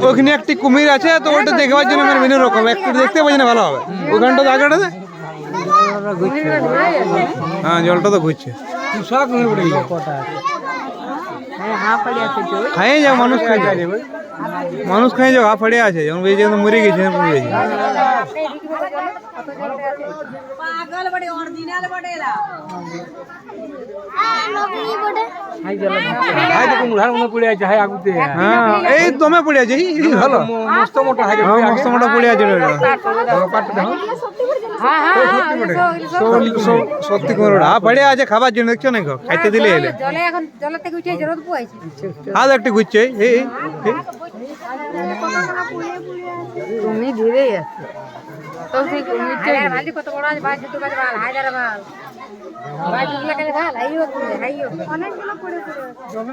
ওখানে একটি কুমির আছে, তো ওটা দেখবার জন্য আমার বিভিন্ন রকম একটু দেখতে পাচ্ছি না, ভালো হবে ওখানটা জায়গাটাতে। হ্যাঁ, জলটা তো ঘুরছে। খাই যাও, মানুষ খাই যাও, মানুষ খাই যাও, পড়ে আছে যেমন বেজে মরে গেছে। এই দমে পড়ে আছে, ভালো মস্ত মোটা পড়ে আছে। সত্যি পড়ে আছে খাবার জন্য, দেখছো না খাইতে দিলে এলে হাত একটু ঘুরছে। তুমি ধীরে কত বড় আছে, ভাই দুটো কাছে ভাল হাজার ভাল ভাই দুটো কাছে ভাল, আইও অনেকগুলো পড়ে